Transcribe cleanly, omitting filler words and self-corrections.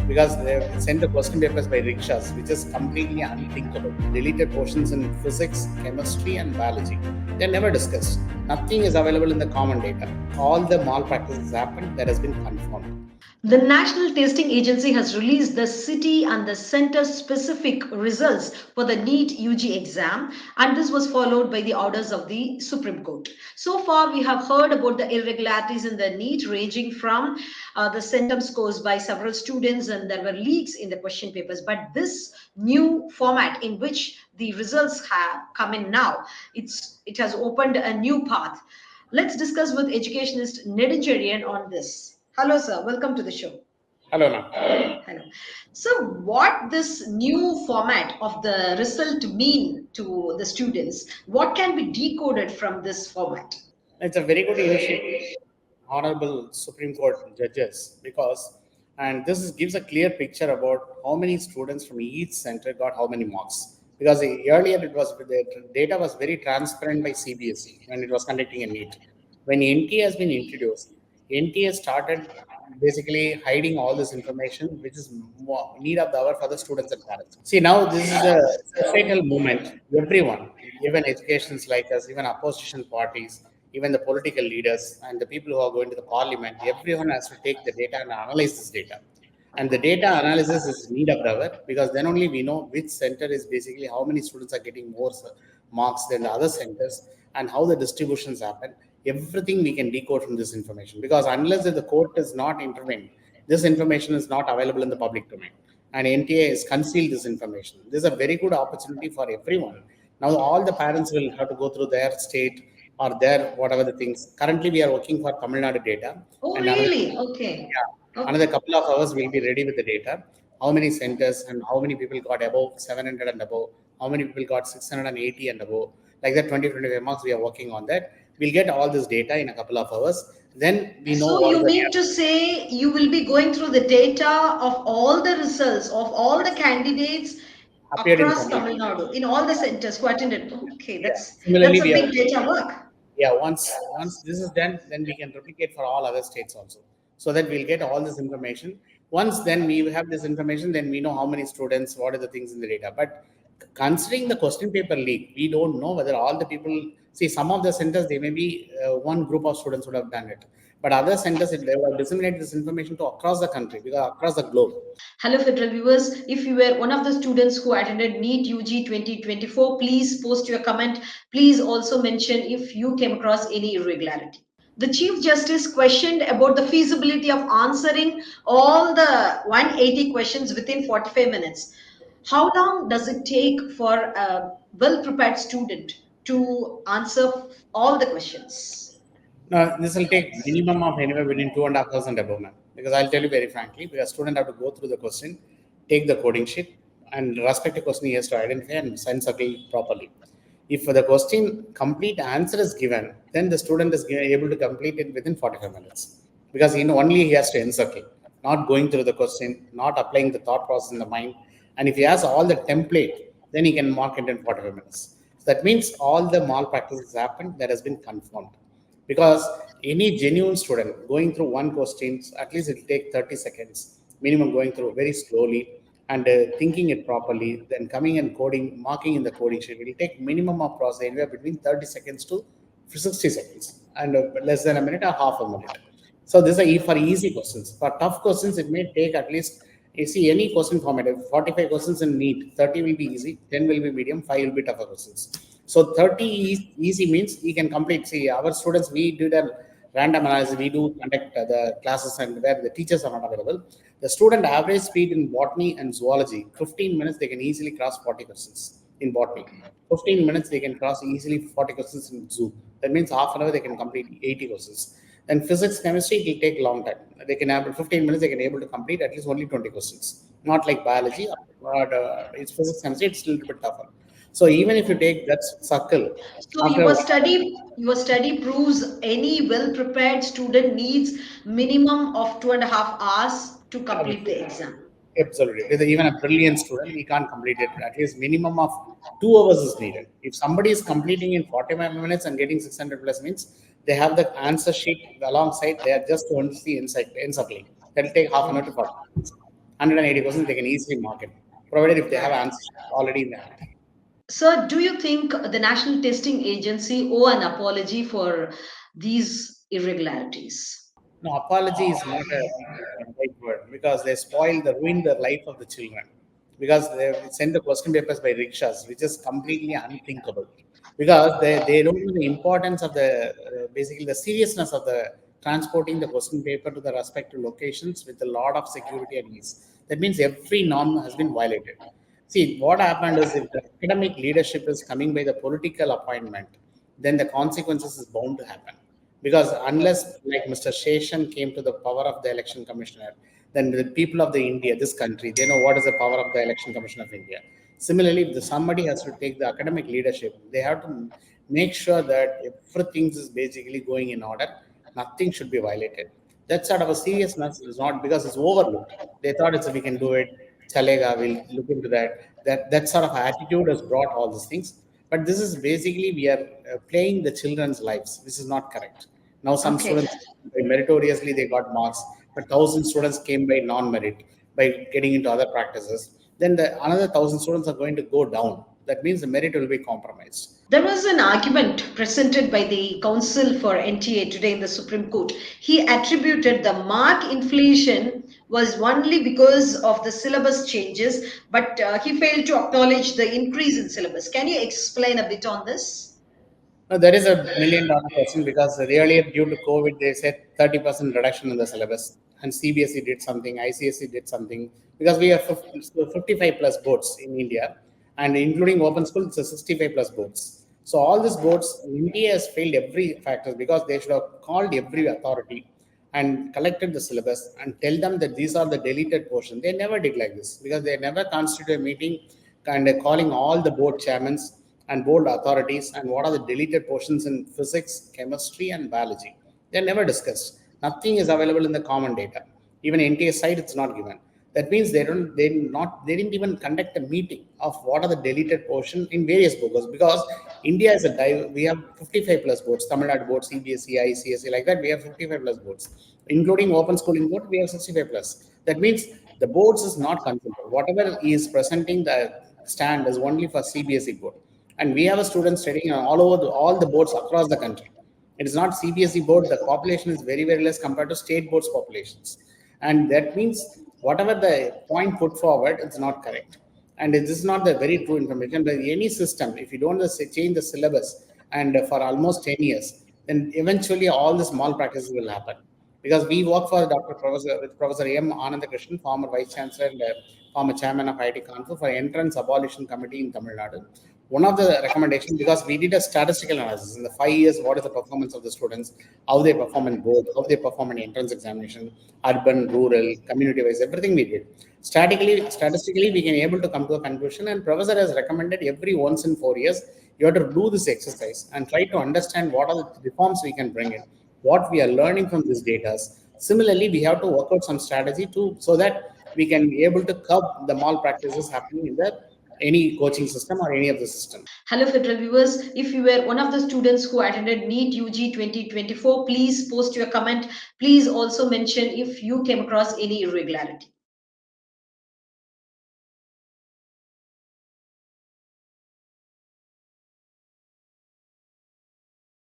because they sent the question papers by rickshaws, which is completely unthinkable. Deleted portions in physics, chemistry, and biology. They're never discussed. Nothing is available in the common data. All the malpractices happened that has been confirmed. The National Testing Agency has released the city and the center specific results for the NEET UG exam, and this was followed by the orders of the Supreme Court. So far, we have heard about the irregularities in the NEET, ranging from the centum scores by several students, and there were leaks in the question papers. But this new format in which the results have come in now, it has opened a new path. Let's discuss with Educationist Nedunchezhiyan on this. Hello, sir. Welcome to the show. Hello, ma'am. Hello. So, what this new format of the result mean to the students? What can be decoded from this format? It's a very good initiative, honorable Supreme Court judges, because and gives a clear picture about how many students from each center got how many marks. Because earlier the data was very transparent by CBSE when it was conducting a NEET. When NTA has been introduced, NTA started basically hiding all this information, which is more need of the hour for the students and parents. See, now this is a societal movement. Everyone, even educations like us, even opposition parties, even the political leaders and the people who are going to the parliament, everyone has to take the data and analyze this data. And the data analysis is need of the hour, because then only we know which center is basically how many students are getting more marks than the other centers and how the distributions happen. Everything we can decode from this information, because unless the court is not intervened, this information is not available in the public domain. And NTA has concealed this information. This is a very good opportunity for everyone. Now all the parents will have to go through their state or their whatever the things. Currently, we are working for Tamil Nadu data, Oh, and really? Okay. another couple of hours we'll be ready with the data. How many centers and how many people got above 700 and above? How many people got 680 and above? Like that, 25 marks. We are working on that. We'll get all this data in a couple of hours. Then we know So what is you the mean real. to say you will be going through the data of all the results of all the candidates Appeared in across Tamil Tamil Nadu. Nadu in all the centers who attended? Okay, Yeah. that's Similarly, a we are big data work. once this is done, then we can replicate for all other states also, so that we'll get all this information. Once then we have this information, then we know how many students, what are the things in the data. But considering the question paper leak, we don't know whether all the people see. Some of the centers, they may be one group of students would have done it, but other centers, if they would have disseminated this information to across the country, because across the globe. Hello, Federal viewers. If you were one of the students who attended NEET UG 2024, please post your comment. Please also mention if you came across any irregularity. The Chief Justice questioned about the feasibility of answering all the 180 questions within 45 minutes. How long does it take for a well prepared student to answer all the questions? Now, this will take minimum of anywhere between 2.5 hours and above, ma'am. Because I'll tell you very frankly, because student have to go through the question, take the coding sheet, and respective question he has to identify and send circle properly. If for the question complete answer is given, then the student is able to complete it within 45 minutes. Because only he has to encircle, not going through the question, not applying the thought process in the mind. And if he has all the template, then he can mark it in 45 minutes. So that means all the malpractices happened that has been confirmed, because any genuine student going through one question, at least it will take 30 seconds minimum, going through very slowly and thinking it properly, then coming and coding, marking in the coding sheet, it will take minimum of process anywhere between 30 seconds to 60 seconds, and less than a minute or half a minute. So this is for easy questions. For tough questions, it may take at least, you see, any question format, 45 questions in NEET, 30 will be easy, 10 will be medium, 5 will be tougher questions. So 30 easy means he can complete. See, our students, we did a random analysis. We do conduct the classes and where the teachers are not available. The student average speed in botany and zoology, 15 minutes, they can easily cross 40 questions in botany. 15 minutes, they can cross easily 40 questions in zoo. That means half an hour, they can complete 80 questions. Then physics, chemistry, it will take a long time. They can have 15 minutes, they can able to complete at least only 20 questions. Not like biology, but it's physics, chemistry, it's a little bit tougher. So even if you take that circle, So after your study proves any well prepared student needs minimum of 2.5 hours to complete the exam. absolutely, with even a brilliant student, he can't complete it. At least minimum of 2 hours is needed. If somebody is completing in 45 minutes and getting 600 plus, means they have the answer sheet alongside. They are just only encircling. That will take half an hour to 40 minutes. 180 questions they can easily mark it, provided if they have answers already in the hand. Sir, do you think the National Testing Agency owe an apology for these irregularities? No, apology is not a right word because they ruin the life of the children. Because they send the question papers by rickshaws, which is completely unthinkable. Because they don't know the importance of basically the seriousness of the transporting the question paper to the respective locations with a lot of security and ease. That means every norm has been violated. See, what happened is if the academic leadership is coming by the political appointment, then the consequences is bound to happen. Because unless, like Mr. Sheshan came to the power of the election commissioner, then the people of the India, this country, they know what is the power of the election commission of India. Similarly, if somebody has to take the academic leadership, they have to make sure that everything is basically going in order. Nothing should be violated. That sort of a seriousness is not because it's overlooked. They thought it's we can do it, chalega, we'll look into that. That sort of attitude has brought all these things. But this is basically we are playing the children's lives. This is not correct. Now some Okay. students meritoriously they got marks, but 1,000 students came by non-merit by getting into other practices. Then another 1,000 students are going to go down. That means the merit will be compromised. There was an argument presented by the counsel for NTA today in the Supreme Court. He attributed the mark inflation was only because of the syllabus changes, but he failed to acknowledge the increase in syllabus. Can you explain a bit on this? Now, there is a $1 million question because earlier, due to COVID, they said 30% reduction in the syllabus, and CBSE did something, ICSE did something, because we have 55 plus boards in India, and including open school, it's a 65 plus boards. So, all these boards, India has failed every factor because they should have called every authority and collected the syllabus and tell them that these are the deleted portion. They never did like this because they never constituted a meeting and calling all the board chairmen and board authorities and what are the deleted portions in physics, chemistry, and biology. They're never discussed. Nothing is available in the common data. Even NTA side, it's not given. That means they didn't even conduct a meeting of what are the deleted portion in various books because India is we have 55 plus boards, Tamil Nadu board, CBSE, ICSE, like that. We have 55 plus boards, including open schooling board. We have 65 plus. That means the boards is not considered. Whatever is presenting the stand is only for CBSE board, and we have a student studying all over all the boards across the country. It is not CBSE board. The population is very, very less compared to state boards populations. And that means whatever the point put forward, it's not correct. And this is not the very true information. But any system, if you don't change the syllabus and for almost 10 years, then eventually all the small practices will happen. Because we work for with Professor M. Anandakrishnan, former Vice Chancellor and former Chairman of IIT Council for Entrance Abolition Committee in Tamil Nadu. One of the recommendations, because we did a statistical analysis in the 5 years, what is the performance of the students, how they perform in both, how they perform in entrance examination, urban, rural, community-wise, everything we did. Statistically, we can able to come to a conclusion, and professor has recommended every once in 4 years, you have to do this exercise and try to understand what are the reforms we can bring in, what we are learning from these data. Similarly, we have to work out some strategy to so that we can be able to curb the malpractices happening in the any coaching system or any of the system. Hello, Federal viewers. If you were one of the students who attended NEET UG 2024, please post your comment. Please also mention if you came across any irregularity.